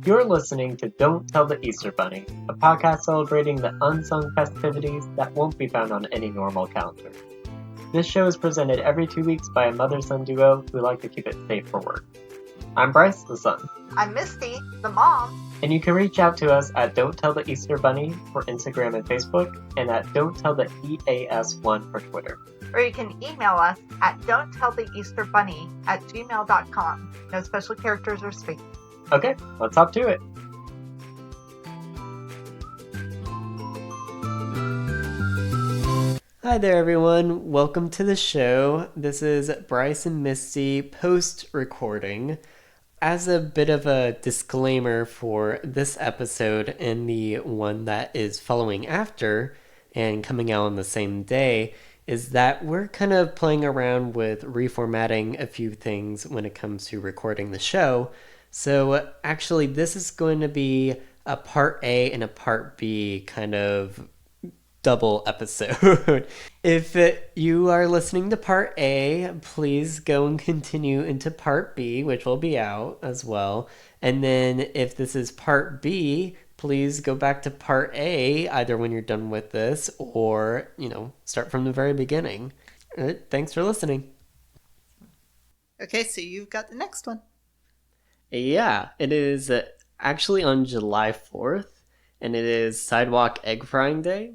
You're listening to Don't Tell the Easter Bunny, a podcast celebrating the unsung festivities that won't be found on any normal calendar. This show is presented every 2 weeks by a mother-son duo who like to keep it safe for work. I'm Bryce, the son. I'm Misty, the mom. And you can reach out to us at Don't Tell the Easter Bunny for Instagram and Facebook, and at Don't Tell the EAS1 for Twitter. Or you can email us at don'ttelltheeasterbunny@gmail.com. No special characters or space. Okay, let's hop to it. Hi there, everyone. Welcome to the show. This is Bryce and Misty post-recording. As a bit of a disclaimer for this episode and the one that is following after and coming out on the same day, is that we're kind of playing around with reformatting a few things when it comes to recording the show. So actually, this is going to be a part A and a part B kind of double episode. If you are listening to part A, please go and continue into part B, which will be out as well. And then if this is part B, please go back to part A, either when you're done with this or, start from the very beginning. Thanks for listening. Okay, so you've got the next one. Yeah, it is actually on July 4th, and it is Sidewalk Egg Frying Day.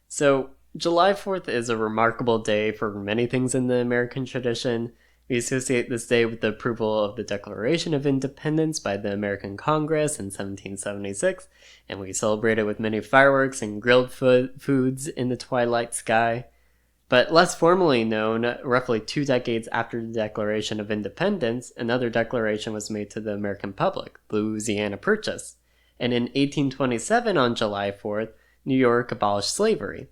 So, July 4th is a remarkable day for many things in the American tradition. We associate this day with the approval of the Declaration of Independence by the American Congress in 1776, and we celebrate it with many fireworks and grilled foods in the twilight sky. But less formally known, roughly 2 decades after the Declaration of Independence, another declaration was made to the American public, the Louisiana Purchase. And in 1827, on July 4th, New York abolished slavery.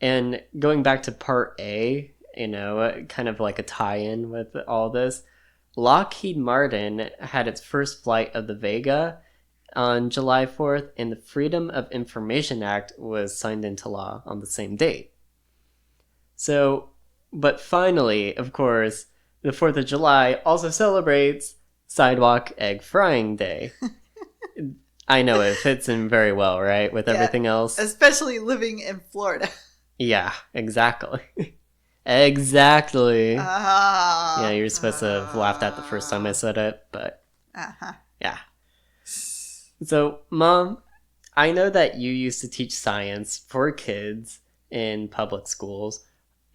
And going back to part A, kind of like a tie-in with all this, Lockheed Martin had its first flight of the Vega on July 4th, and the Freedom of Information Act was signed into law on the same date. So, but finally, of course, the 4th of July also celebrates Sidewalk Egg Frying Day. I know, it fits in very well, right? With everything else. Especially living in Florida. Yeah, exactly. Exactly. Yeah, you're supposed to have laughed at the first time I said it, but yeah. So, Mom, I know that you used to teach science for kids in public schools.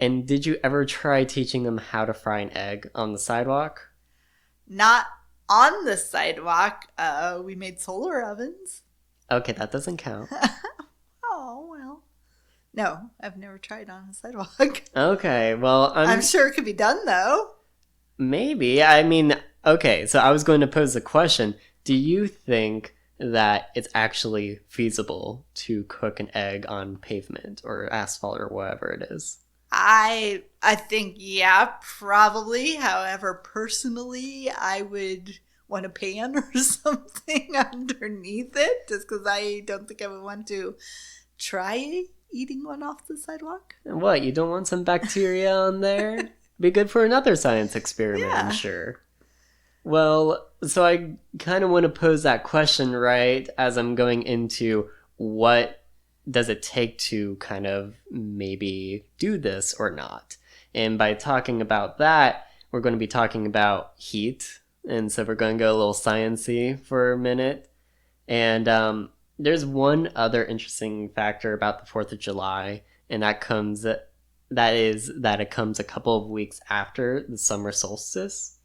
And did you ever try teaching them how to fry an egg on the sidewalk? Not on the sidewalk. We made solar ovens. Okay, that doesn't count. Oh, well. No, I've never tried on a sidewalk. Okay, well, I'm sure it could be done, though. Maybe. I mean, okay, so I was going to pose the question. Do you think that it's actually feasible to cook an egg on pavement or asphalt or whatever it is? I think, yeah, probably. However, personally, I would want a pan or something underneath it, just because I don't think I would want to try eating one off the sidewalk. What, you don't want some bacteria on there? Be good for another science experiment, yeah. I'm sure. Well, so I kind of want to pose that question, right, as I'm going into what does it take to kind of maybe do this or not? And by talking about that, we're going to be talking about heat. And so we're going to go a little sciencey for a minute. And there's one other interesting factor about the 4th of July, and that is that it comes a couple of weeks after the summer solstice,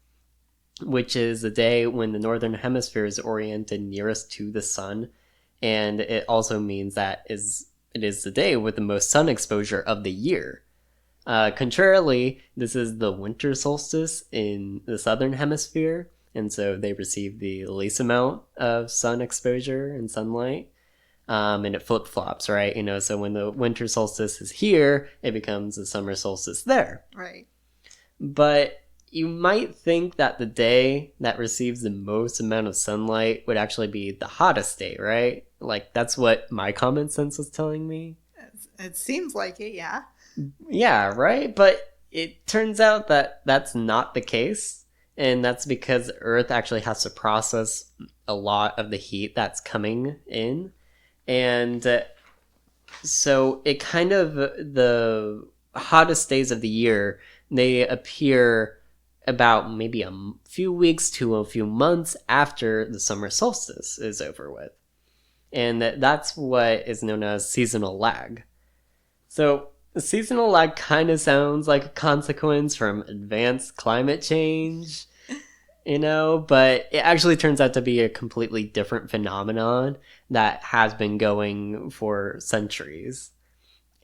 which is the day when the northern hemisphere is oriented nearest to the sun. And it also means that it is the day with the most sun exposure of the year. Contrarily, this is the winter solstice in the southern hemisphere, and so they receive the least amount of sun exposure and sunlight. And it flip-flops, right? So when the winter solstice is here, it becomes the summer solstice there. Right. But you might think that the day that receives the most amount of sunlight would actually be the hottest day, right? Like, that's what my common sense was telling me. It seems like it, yeah. Yeah, right? But it turns out that that's not the case. And that's because Earth actually has to process a lot of the heat that's coming in. And so it kind of, the hottest days of the year, they appear about maybe a few weeks to a few months after the summer solstice is over with. And that's what is known as seasonal lag. So, seasonal lag kind of sounds like a consequence from advanced climate change, but it actually turns out to be a completely different phenomenon that has been going for centuries.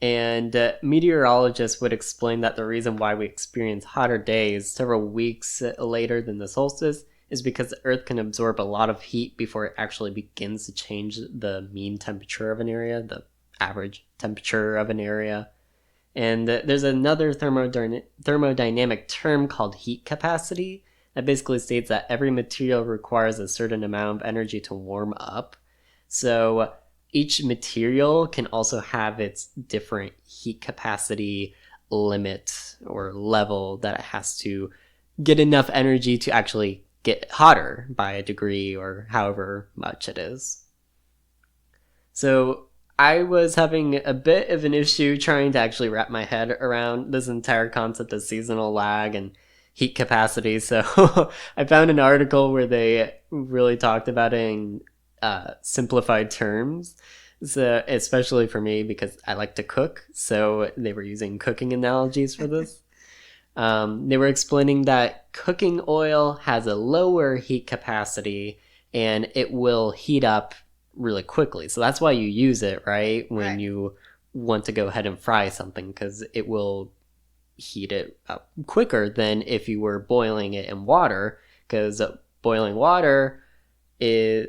And meteorologists would explain that the reason why we experience hotter days several weeks later than the solstice is because the Earth can absorb a lot of heat before it actually begins to change the mean temperature of an area, the average temperature of an area. And there's another thermodynamic term called heat capacity that basically states that every material requires a certain amount of energy to warm up. So each material can also have its different heat capacity limit or level that it has to get enough energy to actually get hotter by a degree or however much it is. So I was having a bit of an issue trying to actually wrap my head around this entire concept of seasonal lag and heat capacity. So I found an article where they really talked about it in simplified terms. So especially for me because I like to cook, so they were using cooking analogies for this. They were explaining that cooking oil has a lower heat capacity and it will heat up really quickly. So that's why you use it, right? When you want to go ahead and fry something, because it will heat it up quicker than if you were boiling it in water, because boiling water is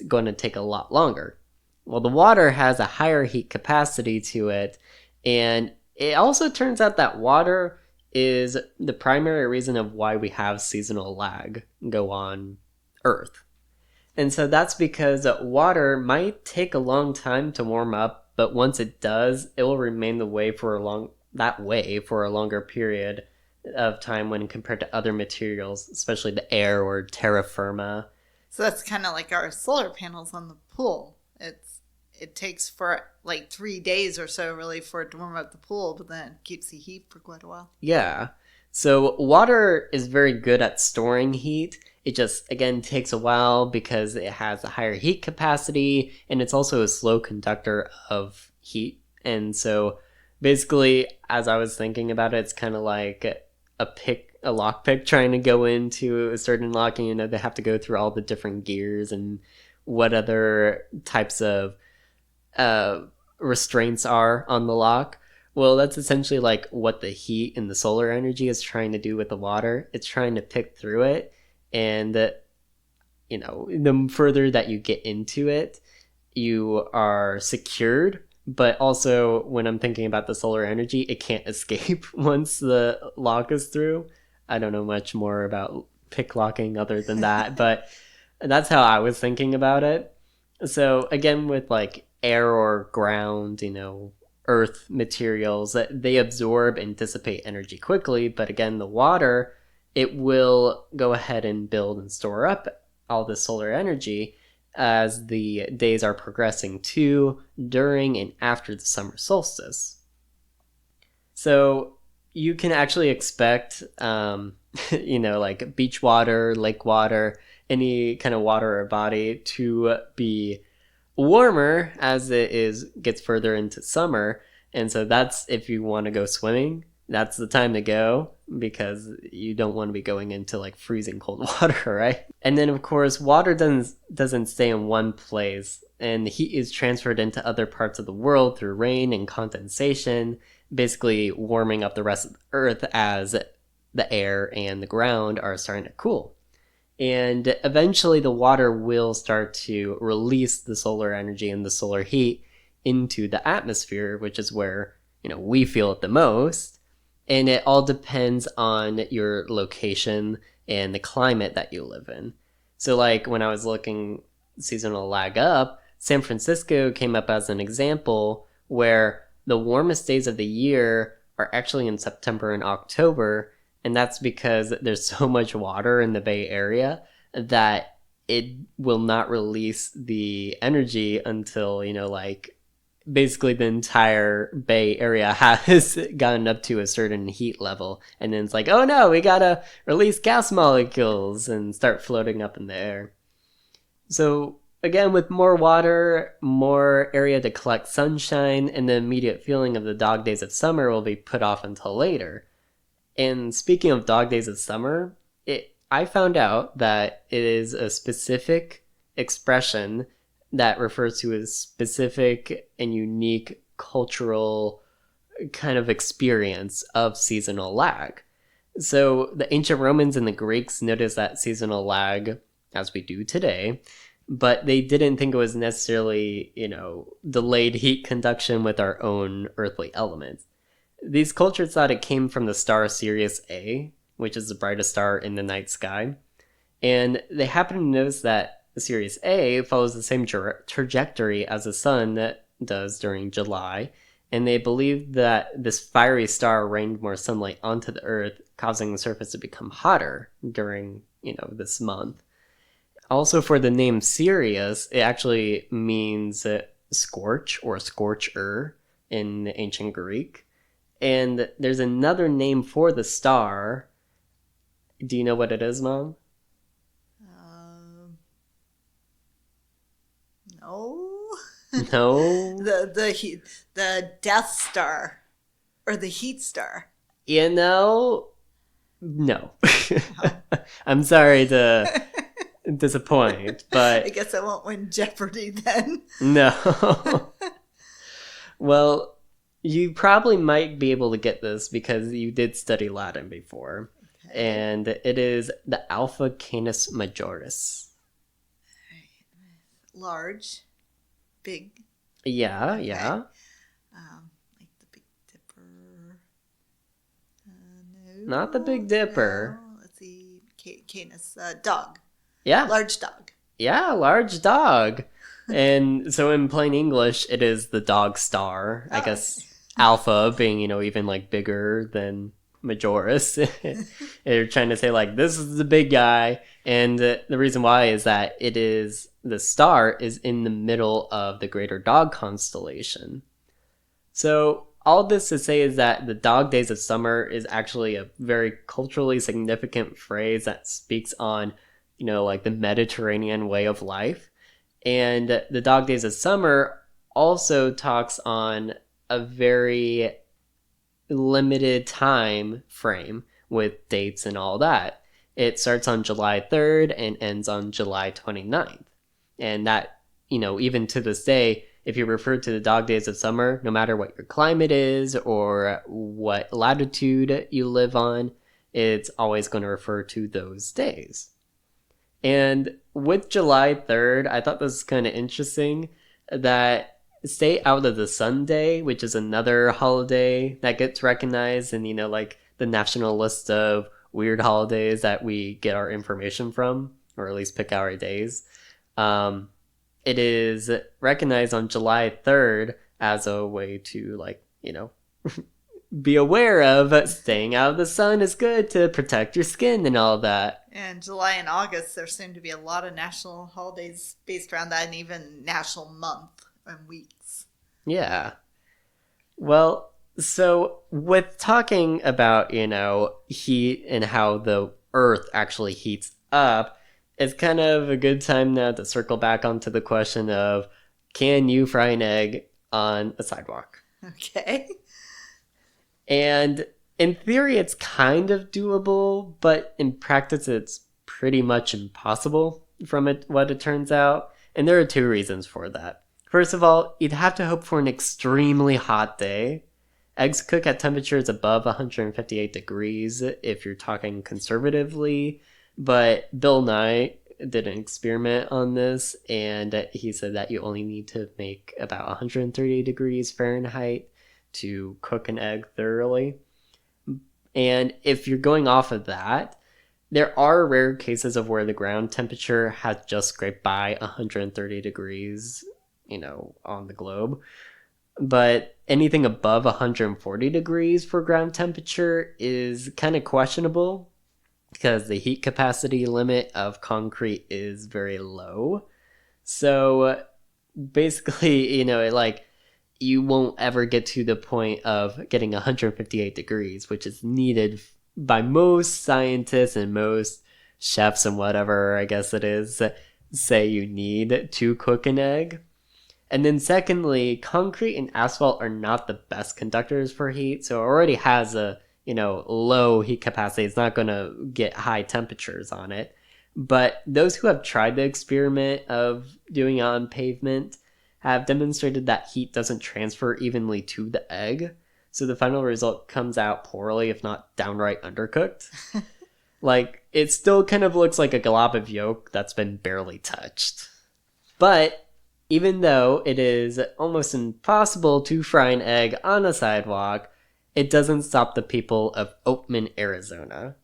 going to take a lot longer. Well, the water has a higher heat capacity to it, and it also turns out that water is the primary reason of why we have seasonal lag go on Earth. And so that's because water might take a long time to warm up, but once it does, it will remain that way for a longer period of time when compared to other materials, especially the air or terra firma. So that's kind of like our solar panels on the pool. It takes for like 3 days or so really for it to warm up the pool, but then it keeps the heat for quite a while. Yeah. So water is very good at storing heat. It just, again, takes a while because it has a higher heat capacity and it's also a slow conductor of heat. And so basically, as I was thinking about it, it's kind of like a lockpick trying to go into a certain lock, and they have to go through all the different gears and what other types of restraints are on the lock. Well, that's essentially like what the heat and the solar energy is trying to do with the water. It's trying to pick through it, and the further that you get into it, you are secured. But also, when I'm thinking about the solar energy, it can't escape once the lock is through. I don't know much more about pick locking other than that, but that's how I was thinking about it. So again, with like air or ground, earth materials, they absorb and dissipate energy quickly. But again, the water, it will go ahead and build and store up all the solar energy as the days are progressing to, during, and after the summer solstice. So you can actually expect, like beach water, lake water, any kind of water or body to be warmer as gets further into summer. And so that's, if you want to go swimming, that's the time to go, because you don't want to be going into like freezing cold water, right? And then of course water doesn't stay in one place, and the heat is transferred into other parts of the world through rain and condensation, basically warming up the rest of the earth as the air and the ground are starting to cool. And eventually the water will start to release the solar energy and the solar heat into the atmosphere, which is where, we feel it the most. And it all depends on your location and the climate that you live in. So like when I was looking seasonal lag up, San Francisco came up as an example where the warmest days of the year are actually in September and October, And that's because there's so much water in the Bay Area that it will not release the energy until, like basically the entire Bay Area has gotten up to a certain heat level. And then it's like, oh no, we gotta release gas molecules and start floating up in the air. So again, with more water, more area to collect sunshine, and the immediate feeling of the dog days of summer will be put off until later. And speaking of dog days of summer, I found out that it is a specific expression that refers to a specific and unique cultural kind of experience of seasonal lag. So the ancient Romans and the Greeks noticed that seasonal lag, as we do today, but they didn't think it was necessarily, delayed heat conduction with our own earthly elements. These cultures thought it came from the star Sirius A, which is the brightest star in the night sky, and they happened to notice that Sirius A follows the same trajectory as the sun does during July, and they believed that this fiery star rained more sunlight onto the Earth, causing the surface to become hotter during, this month. Also, for the name Sirius, it actually means scorch or scorcher in ancient Greek. And there's another name for the star. Do you know what it is, Mom? No. No? the Death Star or the Heat Star. No. I'm sorry to disappoint, but I guess I won't win Jeopardy then. no. Well, you probably might be able to get this because you did study Latin before. Okay. And it is the Alpha Canis Majoris. Large, big. Yeah, okay. Yeah. Like the Big Dipper. No. Not the Big Dipper. No. Let's see. Canis, dog. Yeah. Large dog. Yeah, large dog. And so in plain English, it is the dog star. I guess Alpha being, even like bigger than Majoris. They're trying to say like, this is the big guy. And the reason why is that the star is in the middle of the greater dog constellation. So all this to say is that the dog days of summer is actually a very culturally significant phrase that speaks on, like the Mediterranean way of life. And the dog days of summer also talks on a very limited time frame with dates and all that. It starts on July 3rd and ends on July 29th. And that, even to this day, if you refer to the dog days of summer, no matter what your climate is or what latitude you live on, it's always going to refer to those days. And with July 3rd, I thought this was kind of interesting that Stay Out of the Sun Day, which is another holiday that gets recognized in, like the national list of weird holidays that we get our information from, or at least pick our days. It is recognized on July 3rd as a way to, be aware of staying out of the sun is good to protect your skin and all that. And July and August, there seem to be a lot of national holidays based around that, and even national month and weeks. Yeah. Well, so with talking about, heat and how the Earth actually heats up, it's kind of a good time now to circle back onto the question of, can you fry an egg on a sidewalk? Okay. And in theory, it's kind of doable, but in practice, it's pretty much impossible from what it turns out. And there are two reasons for that. First of all, you'd have to hope for an extremely hot day. Eggs cook at temperatures above 158 degrees if you're talking conservatively. But Bill Nye did an experiment on this, and he said that you only need to make about 130 degrees Fahrenheit to cook an egg thoroughly. And if you're going off of that, there are rare cases of where the ground temperature has just scraped by 130 degrees, on the globe. but anything above 140 degrees for ground temperature is kind of questionable because the heat capacity limit of concrete is very low. So basically, like you won't ever get to the point of getting 158 degrees, which is needed by most scientists and most chefs and whatever, I guess it is, say you need to cook an egg. And then secondly, concrete and asphalt are not the best conductors for heat, so it already has a, low heat capacity. It's not going to get high temperatures on it. But those who have tried the experiment of doing it on pavement have demonstrated that heat doesn't transfer evenly to the egg. So the final result comes out poorly, if not downright undercooked. Like, it still kind of looks like a glob of yolk that's been barely touched. But even though it is almost impossible to fry an egg on a sidewalk, it doesn't stop the people of Oatman, Arizona.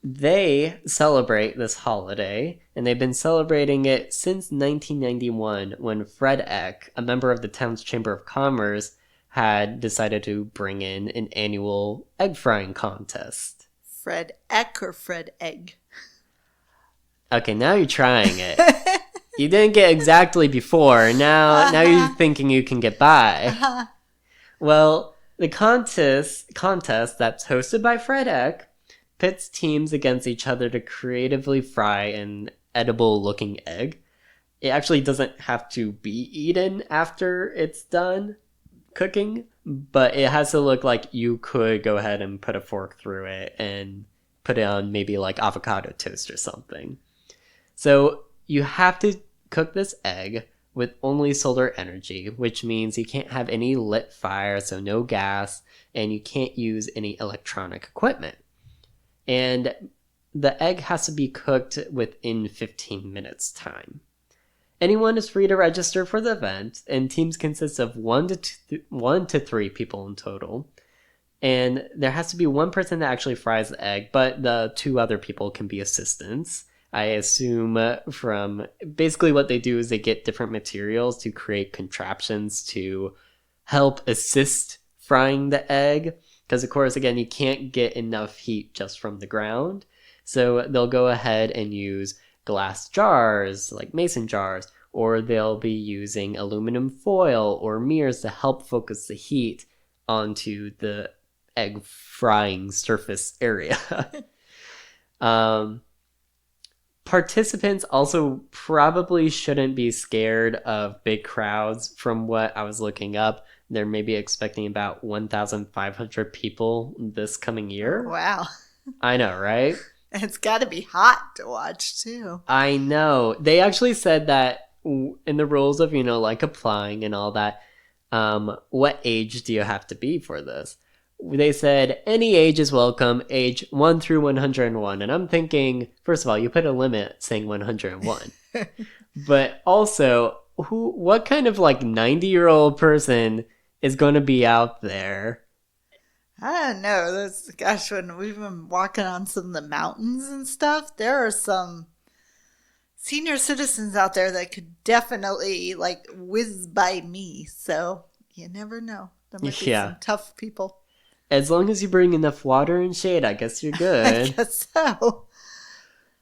They celebrate this holiday, and they've been celebrating it since 1991 when Fred Eck, a member of the town's Chamber of Commerce, had decided to bring in an annual egg frying contest. Fred Eck or Fred Egg? Okay, now you're trying it. You didn't get exactly before. Now you're thinking you can get by. Well, the contest that's hosted by Fred Eck pits teams against each other to creatively fry an edible-looking egg. It actually doesn't have to be eaten after it's done cooking, but it has to look like you could go ahead and put a fork through it and put it on maybe like avocado toast or something. So you have to cook this egg with only solar energy, which means you can't have any lit fire, so no gas, and you can't use any electronic equipment. And the egg has to be cooked within 15 minutes time. Anyone is free to register for the event, and teams consist of 1 to 3 people in total. And there has to be one person that actually fries the egg, but the 2 other people can be assistants. I assume from basically what they do is they get different materials to create contraptions to help assist frying the egg. Because, of course, again, you can't get enough heat just from the ground. So they'll go ahead and use glass jars, like mason jars, or they'll be using aluminum foil or mirrors to help focus the heat onto the egg frying surface area. Participants also probably shouldn't be scared of big crowds. From what I was looking up, they're maybe expecting about 1,500 people this coming year. Wow. I know, right? It's got to be hot to watch, too. I know. They actually said that in the rules of, like applying and all that, what age do you have to be for this? They said any age is welcome, age 1 through 101. And I'm thinking, first of all, you put a limit saying 101. But also, what kind of like 90-year-old person is going to be out there? I don't know. Gosh, when we've been walking on some of the mountains and stuff, there are some senior citizens out there that could definitely like whiz by me. So you never know. There might be some tough people. As long as you bring enough water and shade, I guess you're good. I guess so.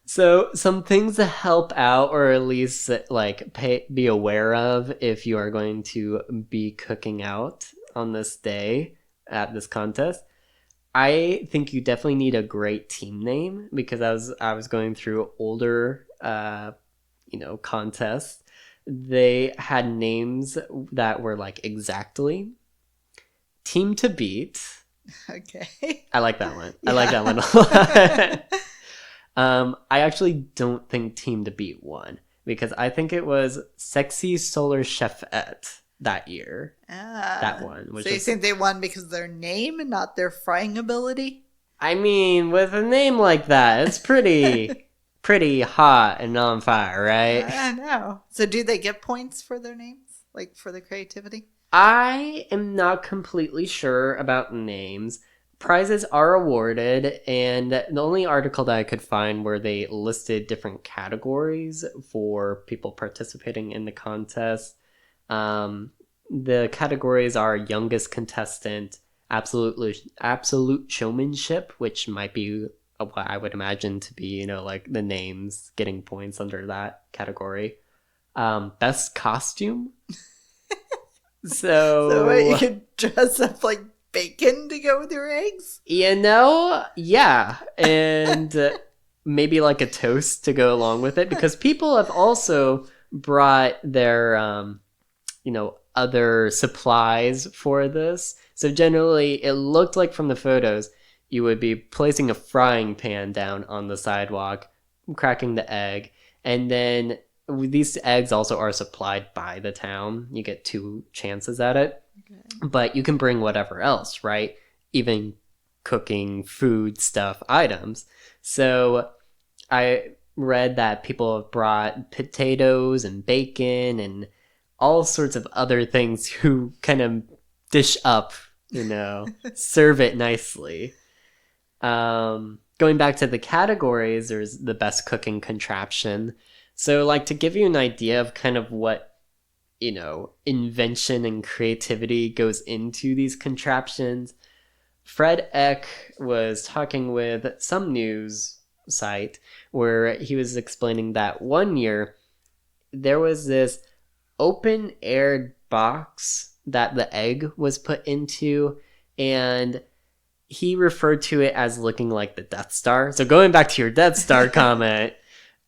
So some things to help out, or at least like be aware of if you are going to be cooking out on this day at this contest. I think you definitely need a great team name, because I was going through older contests. They had names that were like exactly Team to Beat. Okay. I like that one. Yeah. I like that one a lot. I actually don't think Team to Beat won, because I think it was Sexy Solar Chefette that year. That one. So you think they won because of their name and not their frying ability? I mean, with a name like that, it's pretty hot and on fire, right? I know. So do they get points for their names? Like for the creativity? I am not completely sure about names. Prizes are awarded, and the only article that I could find where they listed different categories for people participating in the contest The categories are youngest contestant, absolute showmanship, which might be what I would imagine to be, like the names getting points under that category. Best costume. So what, you So, could dress up like bacon to go with your eggs? yeah. And maybe like a toast to go along with it, because people have also brought their, other supplies for this. So generally, it looked like from the photos, you would be placing a frying pan down on the sidewalk, cracking the egg, and then these eggs also are supplied by the town. You get 2 chances at it, Okay. but you can bring whatever else, right? Even cooking food stuff items. So I read that people have brought potatoes and bacon and all sorts of other things who kind of dish up, serve it nicely. Going back to the categories, there's the best cooking contraption. So, like, to give you an idea of kind of what, invention and creativity goes into these contraptions, Fred Eck was talking with some news site where he was explaining that one year there was this open aired box that the egg was put into, and he referred to it as looking like the Death Star. So going back to your Death Star comment,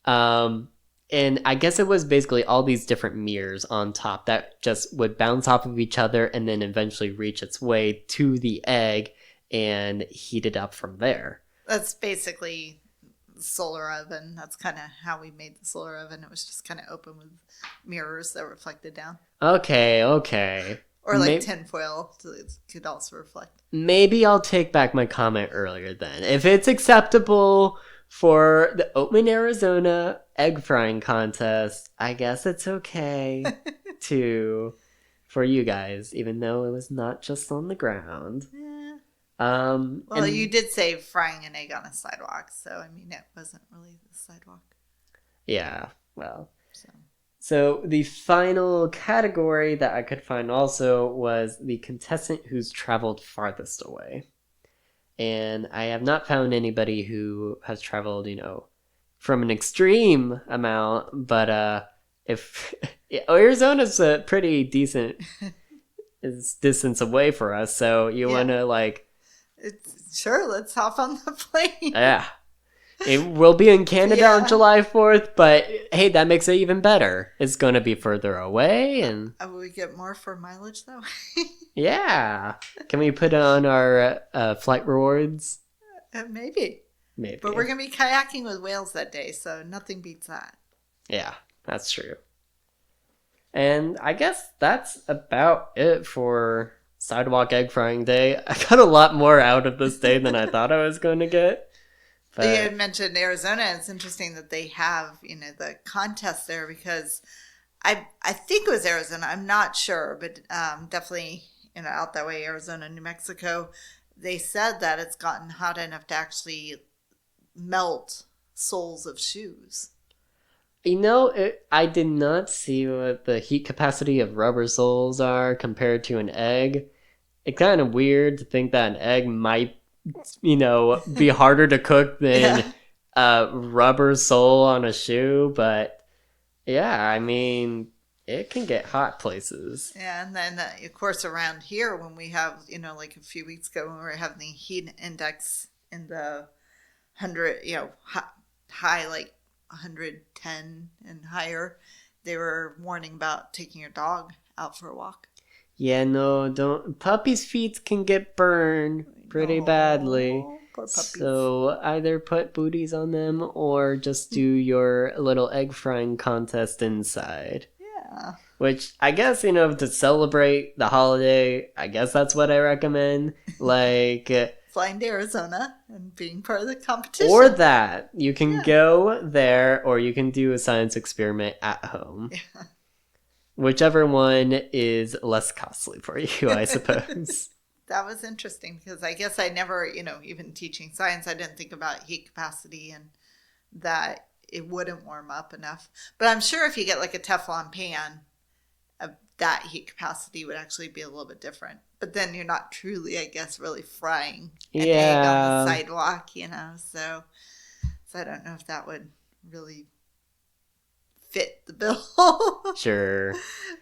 and I guess it was basically all these different mirrors on top that just would bounce off of each other and then eventually reach its way to the egg and heat it up from there. That's basically the solar oven. That's kind of how we made the solar oven. It was just kind of open with mirrors that reflected down. Okay. Or like tinfoil, so it could also reflect. Maybe I'll take back my comment earlier then. If it's acceptable for the Oatman, Arizona egg frying contest, I guess it's okay for you guys, even though it was not just on the ground. Yeah. Well, you did say frying an egg on a sidewalk, so I mean, it wasn't really the sidewalk. Yeah, well. So the final category that I could find also was the contestant who's traveled farthest away. And I have not found anybody who has traveled, from an extreme amount, but if Arizona's a pretty decent distance away for us, so you want to Sure, let's hop on the plane. Yeah. It will be in Canada on July 4th, but hey, that makes it even better. It's going to be further away, and will we get more for mileage though? Yeah. Can we put on our flight rewards? Maybe. But we're going to be kayaking with whales that day, so nothing beats that. Yeah, that's true. And I guess that's about it for Sidewalk Egg Frying Day. I got a lot more out of this day than I thought I was going to get. But you had mentioned Arizona. It's interesting that they have, the contest there, because I think it was Arizona. I'm not sure, but definitely, out that way, Arizona, New Mexico. They said that it's gotten hot enough to actually melt soles of shoes. I did not see what the heat capacity of rubber soles are compared to an egg. It's kind of weird to think that an egg might be harder to cook than a rubber sole on a shoe, but yeah, I mean, it can get hot places. Yeah, and then of course around here when we have, like a few weeks ago when we were having the heat index in the 100, high like 110 and higher, they were warning about taking your dog out for a walk. Yeah, no, don't. Puppies' feet can get burned pretty badly. Poor puppies. So either put booties on them or just do your little egg frying contest inside. Yeah. Which I guess, to celebrate the holiday, I guess that's what I recommend. Flying to Arizona and being part of the competition. Or that. You can go there or you can do a science experiment at home. Yeah. Whichever one is less costly for you, I suppose. That was interesting because I guess I never, even teaching science, I didn't think about heat capacity and that it wouldn't warm up enough. But I'm sure if you get like a Teflon pan, that heat capacity would actually be a little bit different. But then you're not truly, I guess, really frying an egg on the sidewalk, So I don't know if that would really fit the bill. Sure.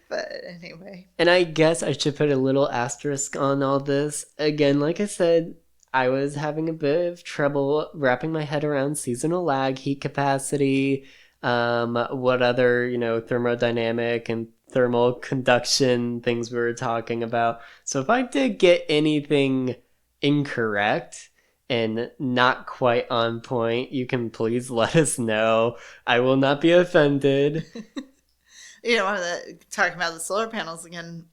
But anyway. And I guess I should put a little asterisk on all this. Again, like I said, I was having a bit of trouble wrapping my head around seasonal lag, heat capacity, what other, thermodynamic and thermal conduction things we were talking about. So if I did get anything incorrect and not quite on point, you can please let us know. I will not be offended. Talking about the solar panels again,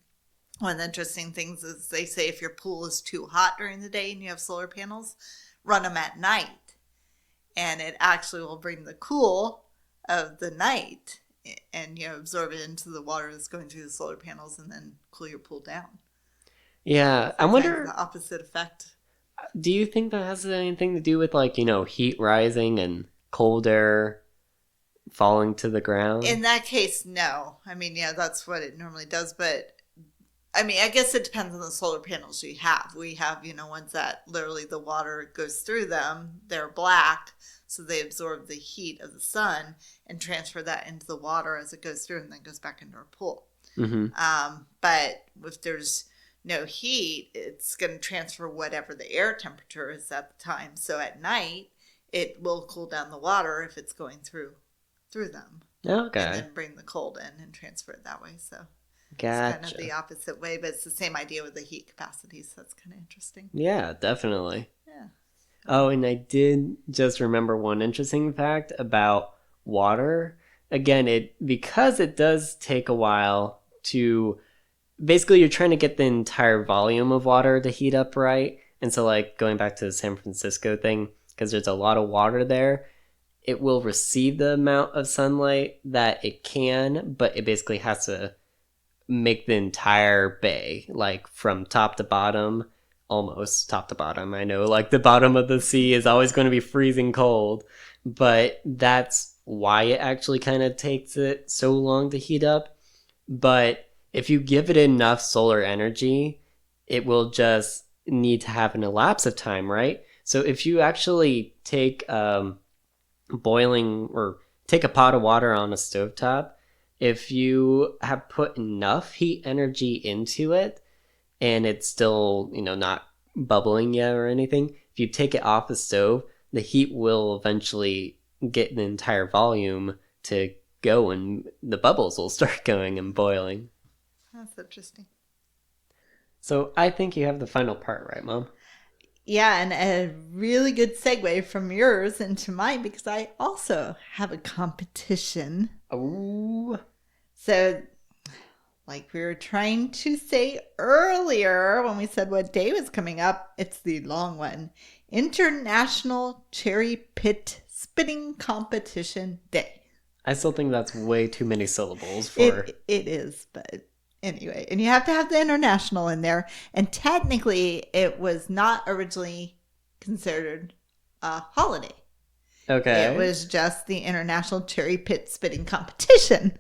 one of the interesting things is they say if your pool is too hot during the day and you have solar panels, run them at night. And it actually will bring the cool of the night and absorb it into the water that's going through the solar panels and then cool your pool down. Yeah, I wonder the opposite effect. Do you think that has anything to do with heat rising and cold air falling to the ground? In that case, no. I mean, yeah, that's what it normally does, but I mean, I guess it depends on the solar panels you have. We have, ones that literally the water goes through them. They're black, so they absorb the heat of the sun and transfer that into the water as it goes through and then goes back into our pool. Mm-hmm. But if there's no heat, it's going to transfer whatever the air temperature is at the time. So at night, it will cool down the water if it's going through them. Okay. And then bring the cold in and transfer it that way. So gotcha. It's kind of the opposite way, but it's the same idea with the heat capacity. So that's kind of interesting. Yeah, definitely. Yeah. Oh, and I did just remember one interesting fact about water. Again, because it does take a while to... Basically, you're trying to get the entire volume of water to heat up right. And so, going back to the San Francisco thing, because there's a lot of water there, it will receive the amount of sunlight that it can, but it basically has to make the entire bay, from top to bottom, almost top to bottom. I know, the bottom of the sea is always going to be freezing cold, but that's why it actually kind of takes it so long to heat up. But if you give it enough solar energy, it will just need to have an elapse of time, right? So if you actually take boiling or take a pot of water on a stovetop, if you have put enough heat energy into it and it's still, not bubbling yet or anything, if you take it off the stove, the heat will eventually get the entire volume to go and the bubbles will start going and boiling. That's interesting. So I think you have the final part, right, Mom? Yeah, and a really good segue from yours into mine because I also have a competition. Oh. So, like we were trying to say earlier when we said what day was coming up, it's the long one. International Cherry Pit Spitting Competition Day. I still think that's way too many syllables for... It is, but... Anyway, and you have to have the international in there. And technically, it was not originally considered a holiday. Okay. It was just the International Cherry Pit Spitting Competition.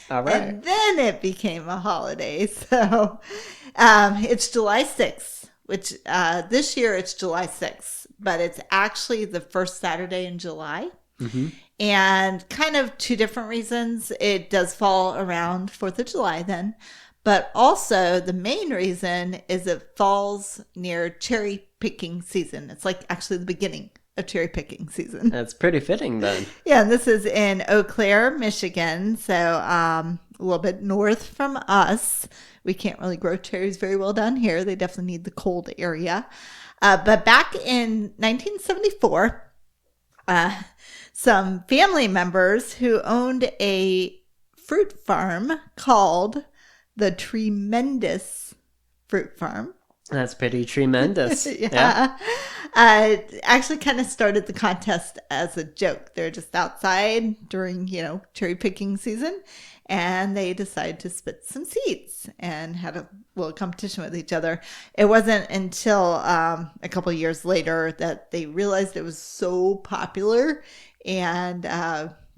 All right. And then it became a holiday. So it's July 6th, which this year it's July 6th, but it's actually the first Saturday in July. Mm-hmm. And kind of two different reasons. It does fall around 4th of July then. But also the main reason is it falls near cherry picking season. It's actually the beginning of cherry picking season. That's pretty fitting then. Yeah, and this is in Eau Claire, Michigan. So a little bit north from us. We can't really grow cherries very well down here. They definitely need the cold area. But back in 1974... some family members who owned a fruit farm called the Tremendous Fruit Farm. That's pretty tremendous. Yeah. Actually kind of started the contest as a joke. They're just outside during, cherry picking season. And they decided to spit some seeds and had a little competition with each other. It wasn't until a couple of years later that they realized it was so popular and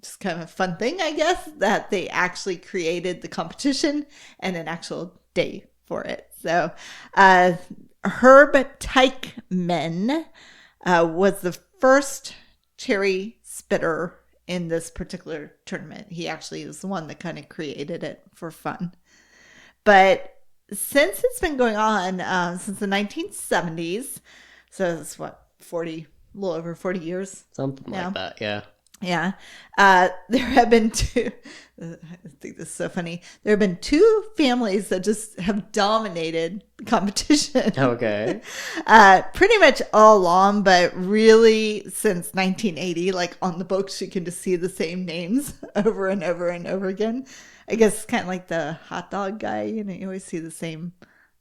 just kind of a fun thing, I guess, that they actually created the competition and an actual day for it. So Herb Teichmann was the first cherry spitter in this particular tournament. He actually is the one that kind of created it for fun. But since it's been going on since the 1970s, so it's what, 40, a little over 40 years? Something now. like that, yeah. Yeah. There have been two, I think this is so funny. There have been two families that just have dominated the competition. Okay. Pretty much all along, but really since 1980, like on the books, you can just see the same names over and over and over again. I guess it's kind of like the hot dog guy. You know, you always see the same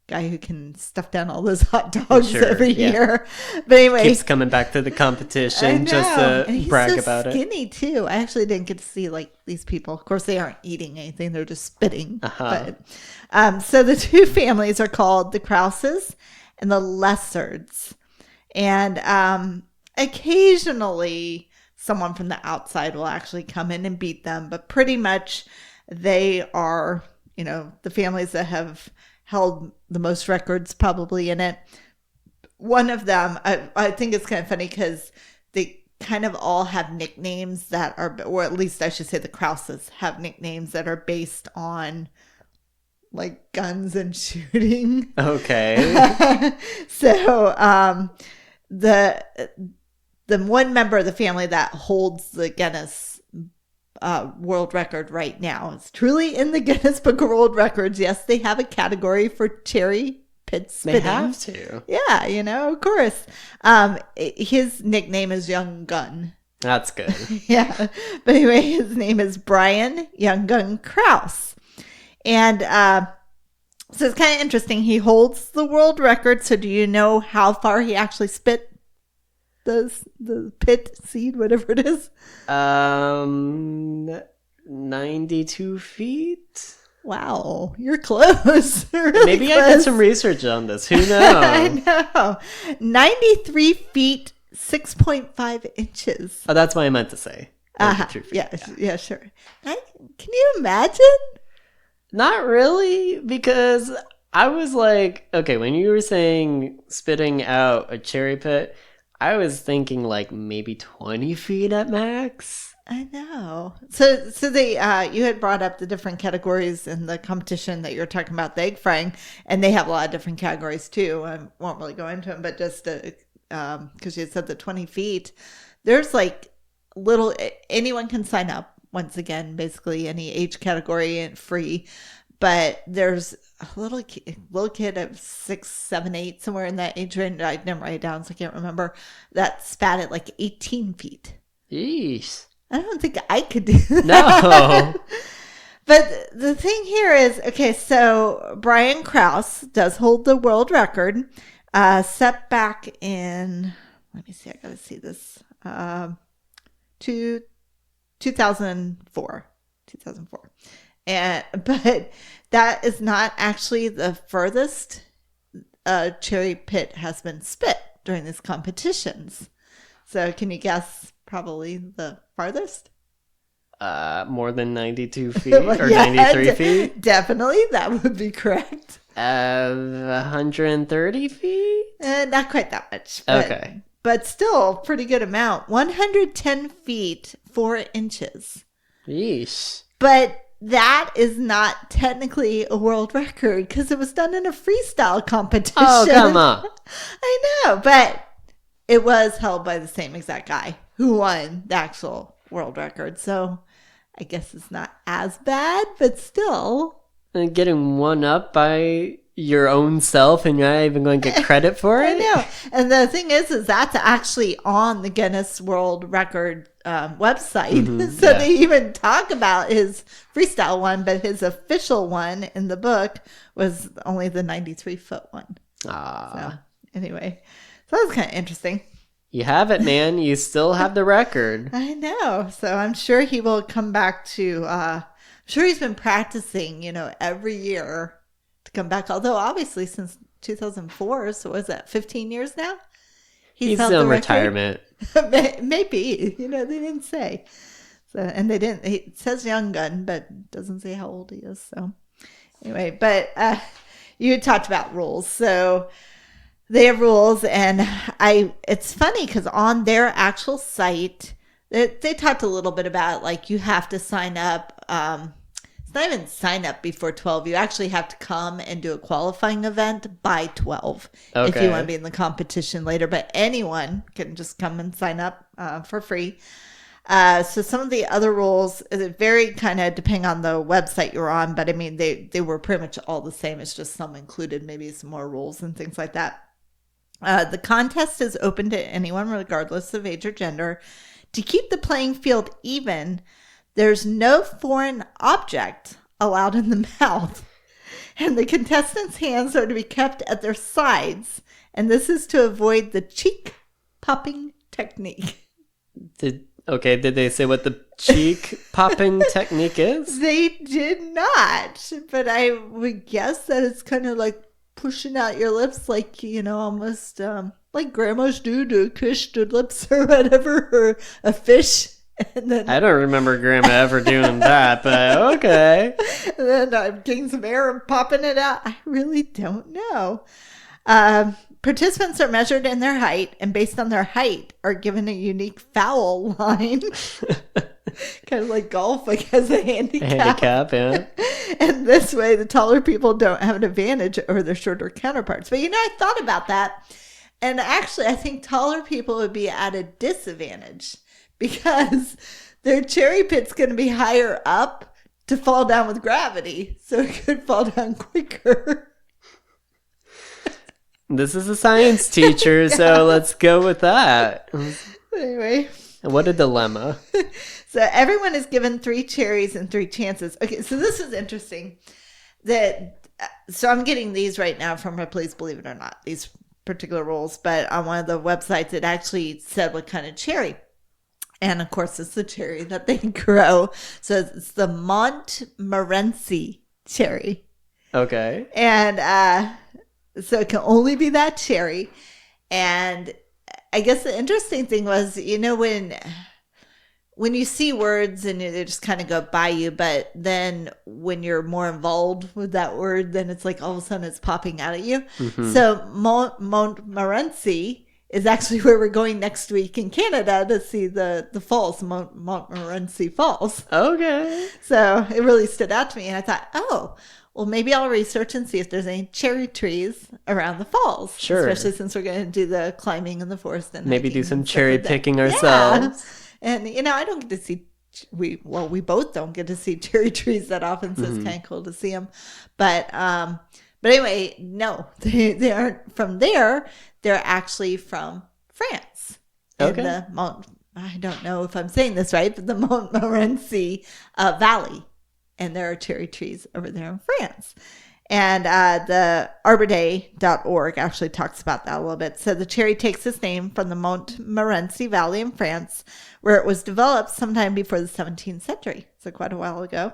guy who can stuff down all those hot dogs every year. But anyway, keeps coming back to the competition just to brag about it. Skinny too. I actually didn't get to see like these people. Of course, they aren't eating anything; they're just spitting. But so the two families are called the Krauses and the Lessards, and occasionally someone from the outside will actually come in and beat them. But pretty much, they are, you know, the families that have held the most records probably in it. One of them, I think it's kind of funny because they kind of all have nicknames that are, or at least I should say the Krauses have nicknames that are based on like guns and shooting. Okay. So the one member of the family that holds the Guinness world record right now. It's truly in the Guinness Book of World Records. Yes, they have a category for cherry pit spitting. They have to. Yeah, you know, of course. His nickname is Young Gun. That's good. Yeah. But anyway, his name is Brian Young Gun Kraus. And so it's kind of interesting. He holds the world record. So do you know how far he actually spit the pit seed, whatever it is? 92 feet. Wow, you're close. Really Maybe close. I did some research on this. Who knows? I know. 93 feet, 6.5 inches. Oh, that's what I meant to say. 93 feet. Yeah, sure. Can you imagine? Not really, because I was like, okay, when you were saying spitting out a cherry pit, I was thinking like maybe 20 feet at max. I know. So they you had brought up the different categories in the competition that you're talking about, the egg frying, and they have a lot of different categories too. I won't really go into them, but just because you said the 20 feet, there's like anyone can sign up. Once again, basically any age category and free, but there's a little kid of 6, 7, 8, somewhere in that age range. I didn't write it down, so I can't remember. That spat at like 18 feet. Yeesh. I don't think I could do that. No. But the thing here is, okay, so Brian Kraus does hold the world record, set back in, let me see, I gotta see this, 2004. But that is not actually the furthest cherry pit has been spit during these competitions. So can you guess probably the farthest? More than 92 feet or 93 feet? Definitely, that would be correct. 130 feet? Not quite that much. Okay. But still, pretty good amount. 110 feet, 4 inches. Yeesh. But that is not technically a world record because it was done in a freestyle competition. Oh, come on. I know, but it was held by the same exact guy who won the actual world record. So I guess it's not as bad, but still. And getting one up by your own self and you're not even going to get credit for it? I know. And the thing is that's actually on the Guinness World Record website. Mm-hmm, so they even talk about his freestyle one, but his official one in the book was only the 93-foot one. Ah. So anyway, so that was kind of interesting. You have it, man. You still have the record. I know. So I'm sure he will come back to, I'm sure he's been practicing, every year to come back. Although obviously since 2004, so was that 15 years now? He's still in retirement. Maybe, they didn't say. So, and they didn't. It says young gun, but doesn't say how old he is. So, anyway, but you had talked about rules, so they have rules, and it's funny because on their actual site, they talked a little bit about like you have to sign up. It's not even sign up before 12. You actually have to come and do a qualifying event by 12 if you want to be in the competition later. But anyone can just come and sign up for free. So some of the other rules, it vary kind of depending on the website you're on, but I mean, they were pretty much all the same. It's just some included maybe some more rules and things like that. The contest is open to anyone regardless of age or gender. To keep the playing field even, there's no foreign object allowed in the mouth, and the contestants' hands are to be kept at their sides, and this is to avoid the cheek popping technique. Did they say what the cheek popping technique is? They did not, but I would guess that it's kind of like pushing out your lips, like, almost like grandmas do to kiss the lips or whatever, or a fish. And then I don't remember Grandma ever doing that, but okay. And then I'm getting some air and popping it out. I really don't know. Participants are measured in their height, and based on their height are given a unique foul line. Kind of like golf, like as a handicap. Yeah. And this way, the taller people don't have an advantage over their shorter counterparts. But I thought about that. And actually, I think taller people would be at a disadvantage because their cherry pit's going to be higher up to fall down with gravity. So it could fall down quicker. This is a science teacher, yeah. So let's go with that. Anyway. What a dilemma. So everyone is given 3 cherries and 3 chances. Okay, so this is interesting. So I'm getting these right now from Ripley's Believe It or Not, these particular rules. But on one of the websites, it actually said what kind of cherry. And of course, it's the cherry that they grow. So it's the Montmorency cherry. Okay. And so it can only be that cherry. And I guess the interesting thing was, when you see words and they just kind of go by you, but then when you're more involved with that word, then it's like all of a sudden it's popping out at you. Mm-hmm. So Montmorency is actually where we're going next week in Canada to see the falls, Montmorency Falls. Okay. So it really stood out to me, and I thought, well, maybe I'll research and see if there's any cherry trees around the falls. Sure. Especially since we're going to do the climbing in the forest and maybe do some cherry picking ourselves. Yeah. And, I don't get to see, we both don't get to see cherry trees that often, so it's kind of cool to see them. But anyway, no, they aren't from there. They're actually from France. Okay. In I don't know if I'm saying this right, but the Montmorency Valley. And there are cherry trees over there in France. And the Arbor-Day.org actually talks about that a little bit. So the cherry takes its name from the Montmorency Valley in France, where it was developed sometime before the 17th century. So quite a while ago.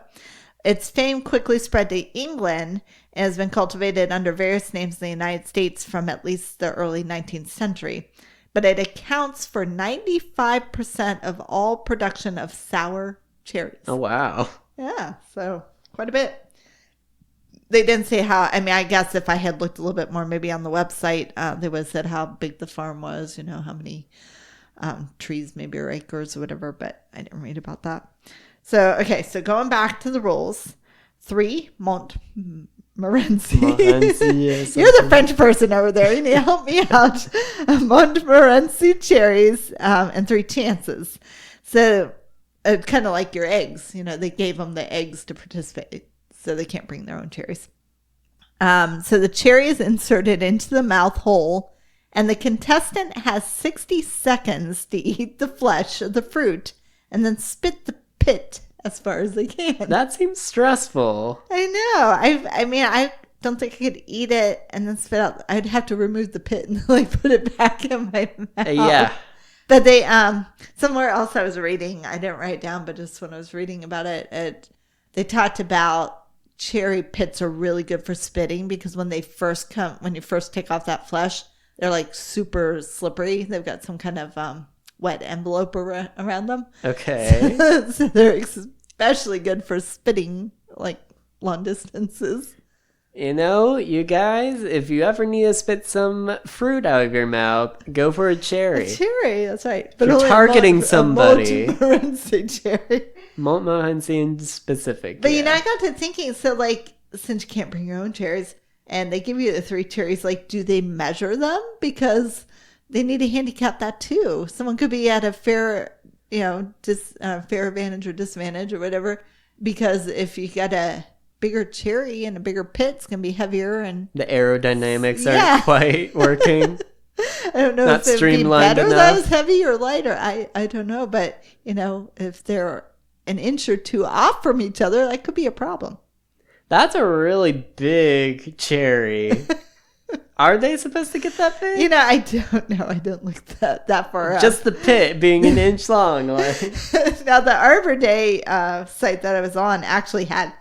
Its fame quickly spread to England and has been cultivated under various names in the United States from at least the early 19th century. But it accounts for 95% of all production of sour cherries. Oh, wow. Yeah, so quite a bit. They didn't say how, I guess if I had looked a little bit more, maybe on the website, they would have said how big the farm was, how many trees, maybe, or acres or whatever, but I didn't read about that. So, okay, so going back to the rules. 3, Montmorency. Yes, You're the French person over there. You need to help me out. Montmorency cherries and 3 chances. So, kind of like your eggs, they gave them the eggs to participate, so they can't bring their own cherries. So the cherry is inserted into the mouth hole, and the contestant has 60 seconds to eat the flesh of the fruit and then spit the pit as far as they can. That seems stressful. I know. I don't think I could eat it and then spit out. I'd have to remove the pit and put it back in my mouth. Yeah. But they, somewhere else I was reading, I didn't write it down, but just when I was reading about it, they talked about cherry pits are really good for spitting because when you first take off that flesh, they're like super slippery. They've got some kind of wet envelope around them. Okay. So they're especially good for spitting like long distances. You know, you guys, if you ever need to spit some fruit out of your mouth, go for a cherry. A cherry, that's right. But You're only targeting somebody. A Montmorency cherry. Montmorency in specific. But yeah. I got to thinking, so like, since you can't bring your own cherries, and they give you the 3 cherries, like, do they measure them? Because they need to handicap that too. Someone could be at a fair, fair advantage or disadvantage or whatever. Because if you got a bigger cherry and a bigger pit, it's gonna be heavier, and the aerodynamics aren't quite working. I don't know Not if it would be better that was heavy or lighter. I don't know, but if they're an inch or 2 off from each other, that could be a problem. That's a really big cherry. Are they supposed to get that big? I don't know. I don't look that far up. Just the pit being an inch long. Like. Now, the Arbor Day site that I was on actually had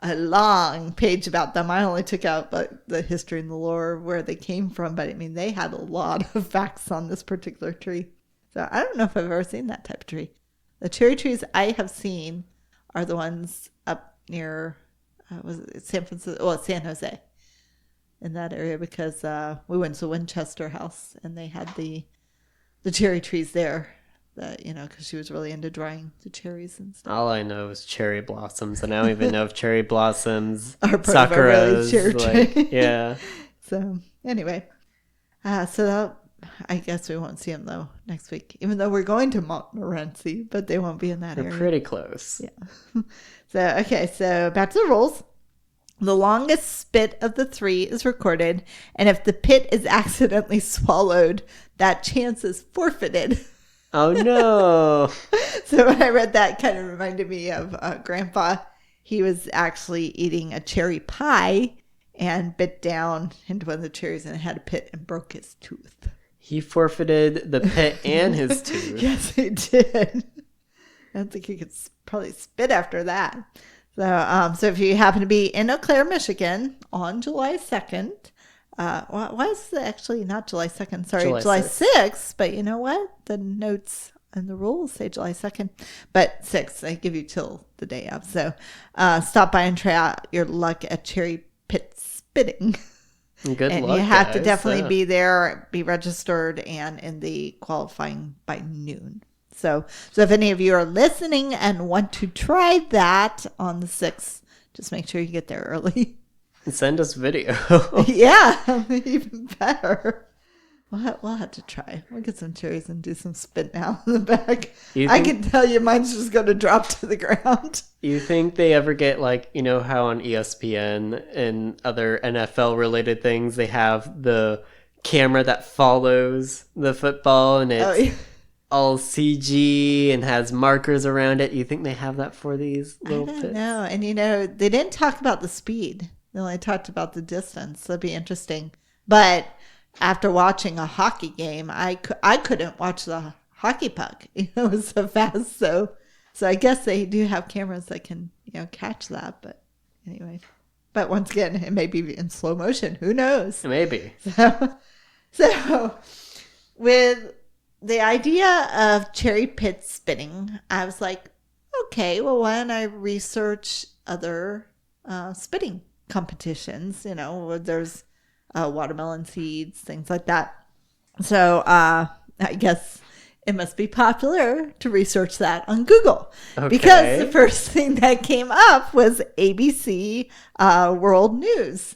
a long page about them. I only took out the history and the lore, where they came from, but I mean, they had a lot of facts on this particular tree. So I don't know if I've ever seen that type of tree. The cherry trees I have seen are the ones up near, was it San Francisco? Well, San Jose, in that area, because we went to Winchester House and they had the cherry trees there. That because she was really into drying the cherries and stuff. All I know is cherry blossoms, and I don't even know if cherry blossoms are part of a really cherry tree. Yeah. So anyway, I guess we won't see them though next week, even though we're going to Montmorency, but they won't be in that area. They're pretty close. Yeah. So back to the rules. The longest spit of the 3 is recorded, and if the pit is accidentally swallowed, that chance is forfeited. Oh, no. So when I read that, it kind of reminded me of Grandpa. He was actually eating a cherry pie and bit down into one of the cherries and had a pit and broke his tooth. He forfeited the pit and his tooth. Yes, he did. I don't think he could probably spit after that. So if you happen to be in Eau Claire, Michigan on July 2nd, why is it actually not July 2nd? Sorry, July 6th. But you know what? The notes and the rules say July 2nd. But 6th, they give you till the day of. So stop by and try out your luck at cherry pit spitting. Good and luck, you have guys. to definitely be there, be registered, and in the qualifying by noon. So if any of you are listening and want to try that on the 6th, just make sure you get there early. Send us video. Yeah, even better. We'll have to try. We'll get some cherries and do some spit now in the back. I can tell you mine's just going to drop to the ground. You think they ever get, like, how on ESPN and other NFL related things, they have the camera that follows the football and it's all CG and has markers around it? You think they have that for these little pits? No, and they didn't talk about the speed. They only talked about the distance. That'd be interesting. But after watching a hockey game, I couldn't watch the hockey puck. It was so fast. So I guess they do have cameras that can catch that. But anyway, but once again, it may be in slow motion. Who knows? Maybe. So with the idea of cherry pit spitting, I was like, okay, well, why don't I research other spitting competitions? There's watermelon seeds, things like that. So I guess it must be popular to research that on Google. Okay. Because the first thing that came up was ABC World News.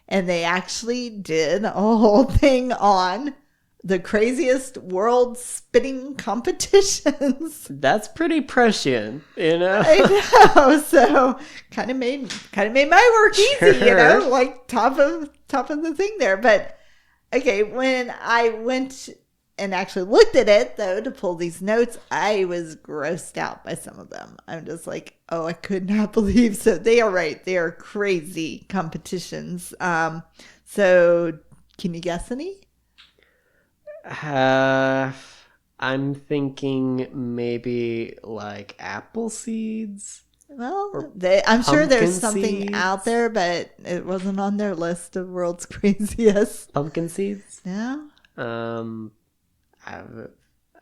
And they actually did a whole thing on the craziest world spitting competitions. That's pretty prescient, I know. So kind of made my work easy, like top of the thing there. But okay, when I went and actually looked at it though to pull these notes, I was grossed out by some of them. I'm just like, oh, I could not believe. So they are right. They are crazy competitions. So can you guess any? I'm thinking maybe like apple seeds. Well, I'm sure there's something out there, but it wasn't on their list of world's craziest. Pumpkin seeds? No. I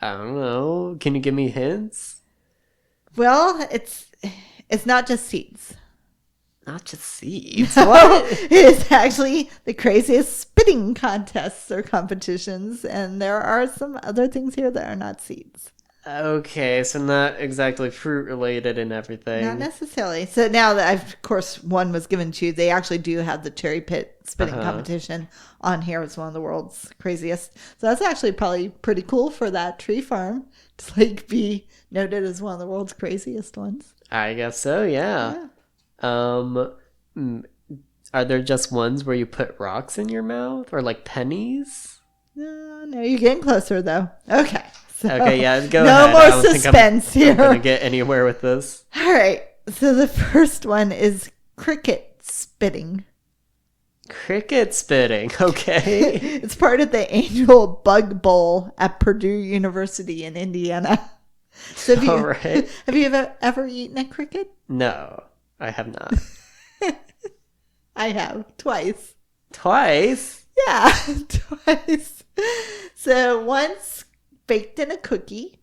I don't know. Can you give me hints? Well, it's not just seeds. Not just seeds. No, What? it's actually the craziest spitting contests or competitions, and there are some other things here that are not seeds. Okay, so not exactly fruit related and Not everything. necessarily. So now that of course one was given to you, they actually do have the cherry pit spitting competition on here. It's one of the world's craziest. So that's actually probably pretty cool for that tree farm to like be noted as one of the world's craziest ones. I guess so, yeah. Mm, are there just ones where you put rocks in your mouth or like pennies? No, you're getting closer though. Okay. So Okay, yeah, go no ahead. more I don't think suspense I'm here. gonna get anywhere with this. All right. So the first one is cricket spitting. Cricket spitting, okay. It's part of the annual Bug Bowl at Purdue University in Indiana. So have you, All right. have you ever eaten a cricket? No, I have not. I have twice. Twice? Yeah, twice. So once baked in a cookie,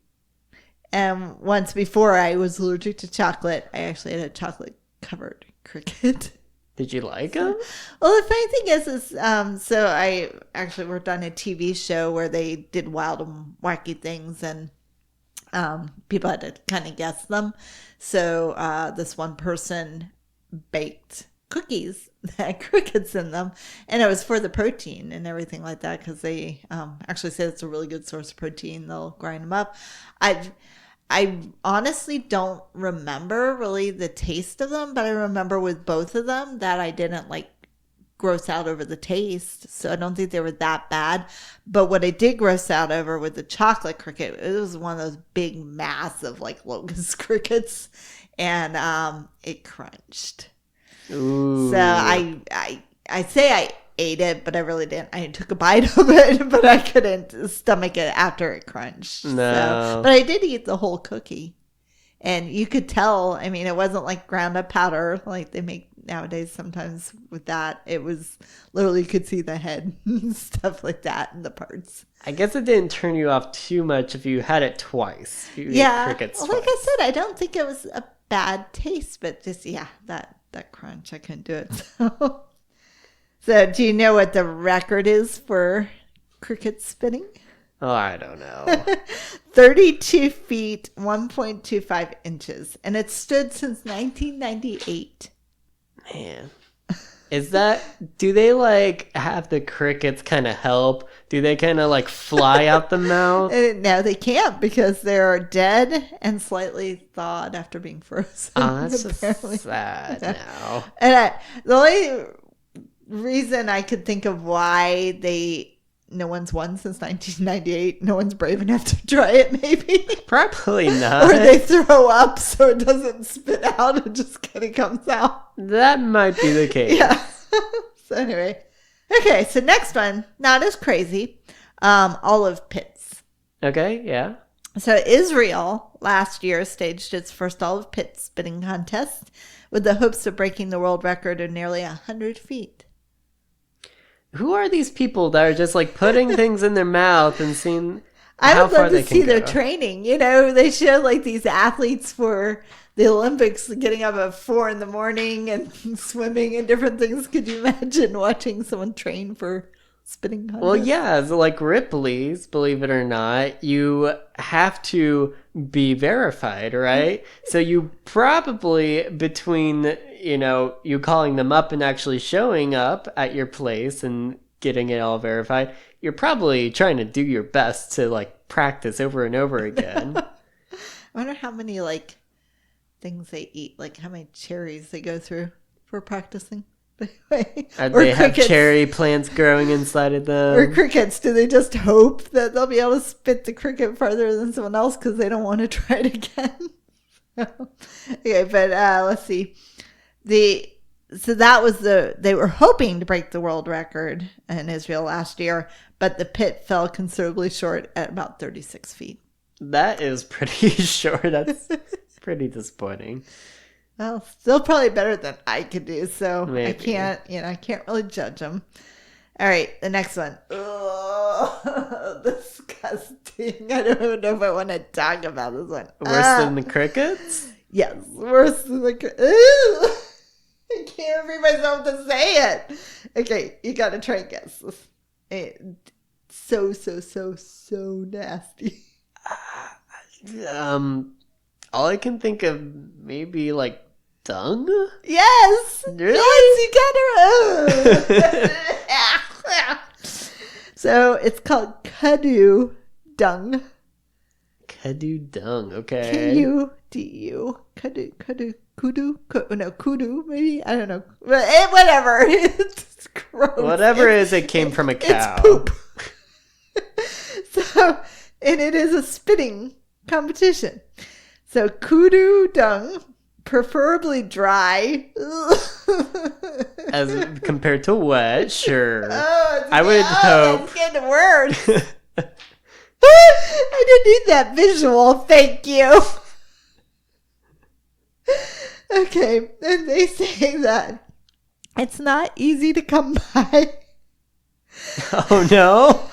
and once before I was allergic to chocolate, I actually had a chocolate covered cricket. Did you like them? Well, the funny thing is so I actually worked on a TV show where they did wild and wacky things, and people had to kind of guess them. So this one person baked cookies that had crickets in them, and it was for the protein and everything like that, because they actually said it's a really good source of protein. They'll grind them up. I honestly don't remember really the taste of them, but I remember with both of them that I didn't like gross out over the taste. So I don't think they were that bad. But what I did gross out over with the chocolate cricket, it was one of those big, massive, like locust crickets, and it crunched. Ooh. So I say I ate it, but I really didn't. I took a bite of it, but I couldn't stomach it after it crunched. No. So, but I did eat the whole cookie. And you could tell, I mean, it wasn't like ground up powder like they make nowadays sometimes with that. It was literally, you could see the head and stuff like that in the parts. I guess it didn't turn you off too much if you had it twice. If you Yeah. ate crickets Like twice. I said, I don't think it was a bad taste, but just, yeah, that crunch, I couldn't do it. So do you know what the record is for cricket spitting? Oh, I don't know. 32 feet, 1.25 inches. And it's stood since 1998. Man. Do they like have the crickets kind of help? Do they kind of like fly out the mouth? No, they can't because they're dead and slightly thawed after being frozen. Oh, that's apparently. just sad now. And the only reason I could think of why no one's won since 1998. No one's brave enough to try it, maybe. Probably not. Or they throw up so it doesn't spit out. It just kind of comes out. That might be the case. Yeah. So anyway. Okay, so next one. Not as crazy. Olive pits. Okay, yeah. So Israel last year staged its first olive pit spitting contest with the hopes of breaking the world record of nearly 100 feet. Who are these people that are just like putting things in their mouth and seeing I how would far love they to can see go? their training. You know, they show like these athletes for the Olympics getting up at 4 a.m. and swimming and different things. Could you imagine watching someone train for spitting contests? Well, yeah, so like Ripley's, believe it or not, you have to be verified, right? So you probably, between, you calling them up and actually showing up at your place and getting it all verified, you're probably trying to do your best to like practice over and over again. I wonder how many like things they eat, like how many cherries they go through for practicing. Or they have cherry plants growing inside of them. Or crickets. Do they just hope that they'll be able to spit the cricket farther than someone else because they don't want to try it again? Okay, but let's see. So that was they were hoping to break the world record in Israel last year, but the pit fell considerably short at about 36 feet. That is pretty short. That's pretty disappointing. Well, still probably better than I could do, so Maybe. I can't really judge them. All right, the next one. Oh, disgusting. I don't even know if I want to talk about this one. Worse than the crickets? Yes, worse than the crickets. I can't bring myself to say it. Okay, you got to try and guess this. So nasty. All I can think of maybe like dung? Yes! Really? Yes, you got it. So it's called kudu dung. Kudu dung, okay. Kudu. Kudu, maybe? I don't know. But whatever. It's gross. Whatever it is, it came from a cow. It's poop. So, and it is a spitting competition. So kudu dung, preferably dry. As compared to wet, sure. Oh, I would hope. It's getting worse. I didn't need that visual. Thank you. Okay, and they say that it's not easy to come by. Oh no!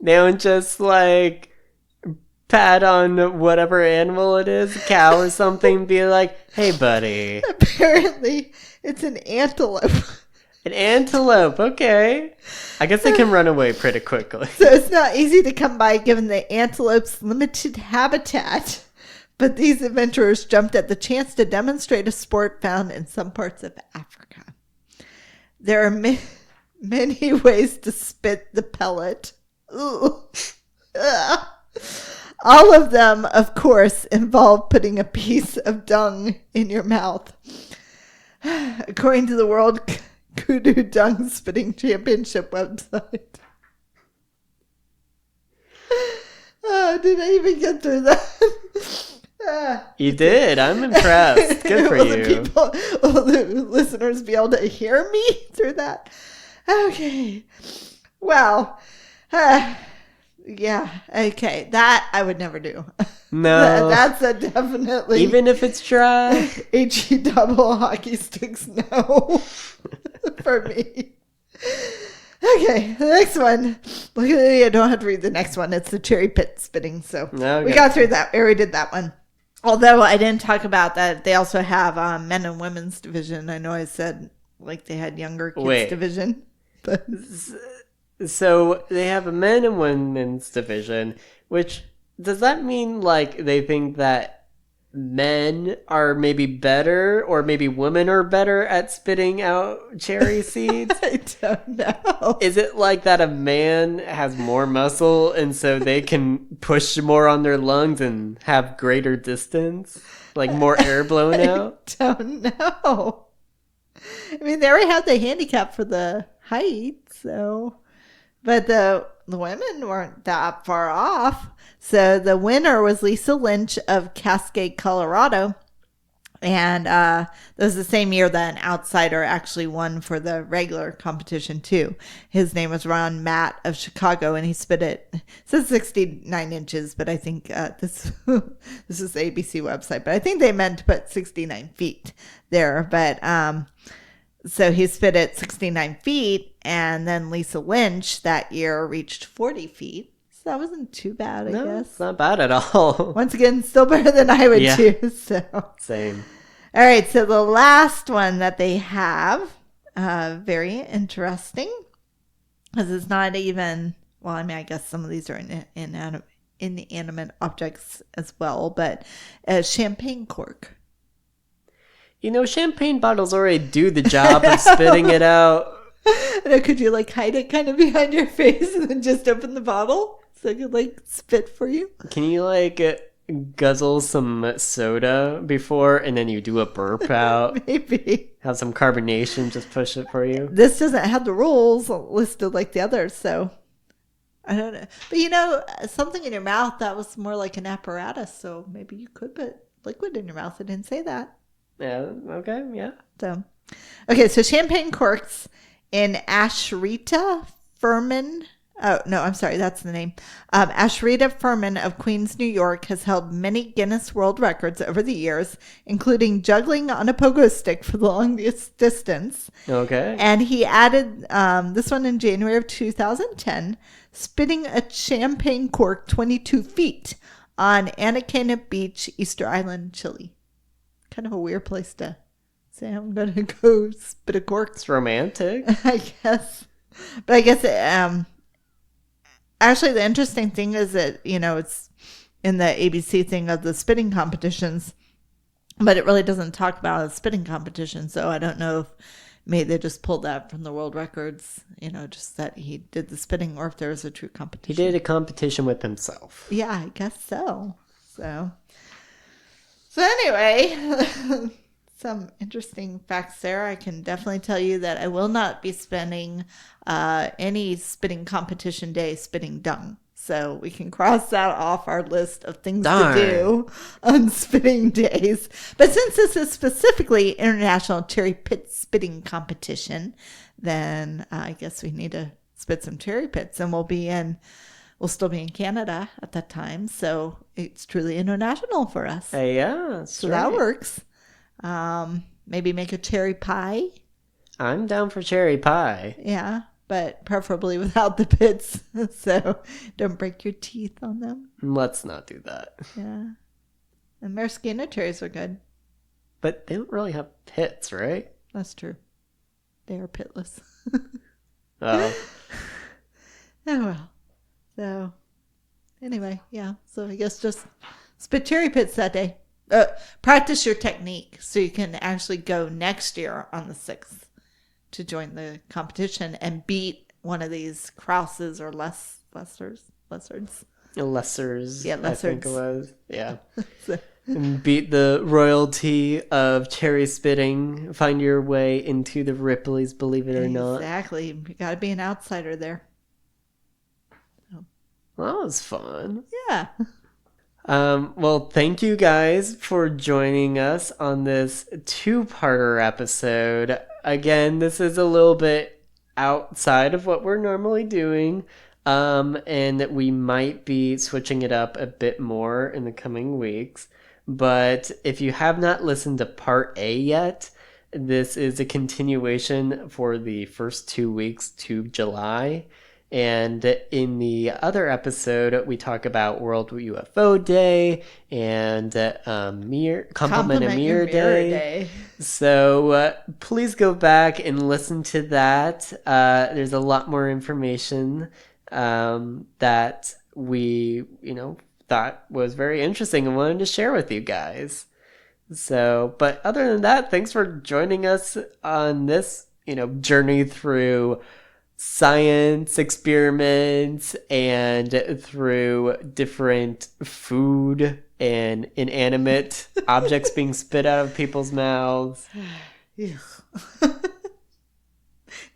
They don't just like pat on whatever animal it is, a cow or something, be like, hey buddy. Apparently, it's an antelope. An antelope, okay. I guess they can run away pretty quickly. So it's not easy to come by given the antelope's limited habitat. But these adventurers jumped at the chance to demonstrate a sport found in some parts of Africa. There are many ways to spit the pellet. Ooh. Ugh. All of them, of course, involve putting a piece of dung in your mouth. According to the World Kudu Dung Spitting Championship website. Oh, did I even get through that? You did. I'm impressed. Good for you. Will the listeners be able to hear me through that? Okay. Well, yeah. Okay. That I would never do. No. That's a definitely. Even if it's dry? HE double hockey sticks, no. For me. Okay, the next one. Look at it. I don't have to read the next one. It's the cherry pit spitting. So Okay. We got through that. We already did that one. Although I didn't talk about that, they also have men and women's division. I know I said like they had younger kids division. But so they have a men and women's division, which does that mean like they think that men are maybe better or maybe women are better at spitting out cherry seeds? I don't know. Is it like that a man has more muscle and so they can push more on their lungs and have greater distance? Like more air blown out? I don't know. I mean, they already had the handicap for the height, so. But the women weren't that far off. So the winner was Lisa Lynch of Cascade, Colorado. And that was the same year that an outsider actually won for the regular competition, too. His name was Ron Matt of Chicago, and he spit it says 69 inches, but I think this is the ABC website. But I think they meant to put 69 feet there. But so he spit it 69 feet, and then Lisa Lynch that year reached 40 feet. So that wasn't too bad, I guess. It's not bad at all. Once again, still better than I would choose. So. Same. All right, so the last one that they have, very interesting, because it's not even, well, I mean, I guess some of these are inanimate objects as well, but a champagne cork. You know, champagne bottles already do the job of spitting it out. Could you like hide it kind of behind your face and then just open the bottle so it could like spit for you? Can you like guzzle some soda before and then you do a burp out? Maybe. Have some carbonation just push it for you? This doesn't have the rules listed like the others, so I don't know. But you know, something in your mouth, that was more like an apparatus, so maybe you could put liquid in your mouth. I didn't say that. Yeah, okay, yeah. So, okay, so champagne corks in Ashrita Furman, Oh, no, I'm sorry. That's the name. Ashrita Furman of Queens, New York has held many Guinness World Records over the years, including juggling on a pogo stick for the longest distance. Okay. And he added this one in January of 2010, spitting a champagne cork 22 feet on Anacaina Beach, Easter Island, Chile. Kind of a weird place to say I'm going to go spit a cork. It's romantic. I guess. But I guess actually the interesting thing is that, it's in the ABC thing of the spitting competitions, but it really doesn't talk about a spitting competition. So I don't know if maybe they just pulled that from the world records, just that he did the spitting, or if there was a true competition. He did a competition with himself. Yeah, I guess so. So anyway, some interesting facts there. I can definitely tell you that I will not be spending any spitting competition day spitting dung. So we can cross that off our list of things to do on spitting days. But since this is specifically International Cherry Pit Spitting Competition, then I guess we need to spit some cherry pits. And we'll still be in Canada at that time. So it's truly international for us. Yeah, so that works. Maybe make a cherry pie. I'm down for cherry pie. Yeah, but preferably without the pits, so don't break your teeth on them. Let's not do that. Yeah. And maraschino cherries are good. But they don't really have pits, right? That's true. They are pitless. Oh. Oh, well. So, anyway, yeah. So I guess just spit cherry pits that day. Practice your technique so you can actually go next year on the 6th to join the competition and beat one of these Krauses or lessers. Lessers. Yeah, lessers. I think it was. Yeah. So, and beat the royalty of cherry spitting. Find your way into the Ripley's, believe it or not. Exactly. You got to be an outsider there. Well, that was fun. Yeah. Well, thank you guys for joining us on this 2-parter episode. Again, this is a little bit outside of what we're normally doing, and we might be switching it up a bit more in the coming weeks. But if you have not listened to Part A yet, this is a continuation for the first 2 weeks to July. And in the other episode, we talk about World UFO Day and Compliment a Mirror Day. So please go back and listen to that. There's a lot more information that we, thought was very interesting and wanted to share with you guys. So, but other than that, thanks for joining us on this, journey through science experiments and through different food and inanimate objects being spit out of people's mouths.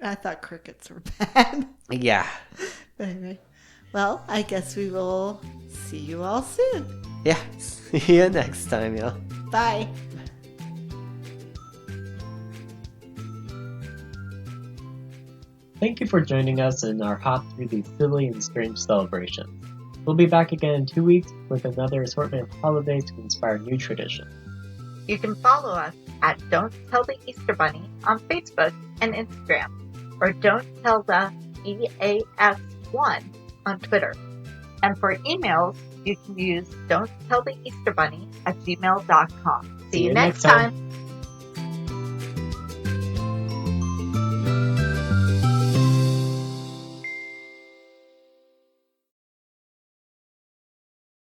I thought crickets were bad. Yeah. But anyway, well, I guess we will see you all soon. Yeah. See you next time, y'all. Bye. Thank you for joining us in our hop through these silly and strange celebrations. We'll be back again in 2 weeks with another assortment of holidays to inspire new traditions. You can follow us at Don't Tell the Easter Bunny on Facebook and Instagram, or Don't Tell the EAS1 on Twitter. And for emails, you can use Don't Tell the Easter Bunny at gmail.com. See you next time.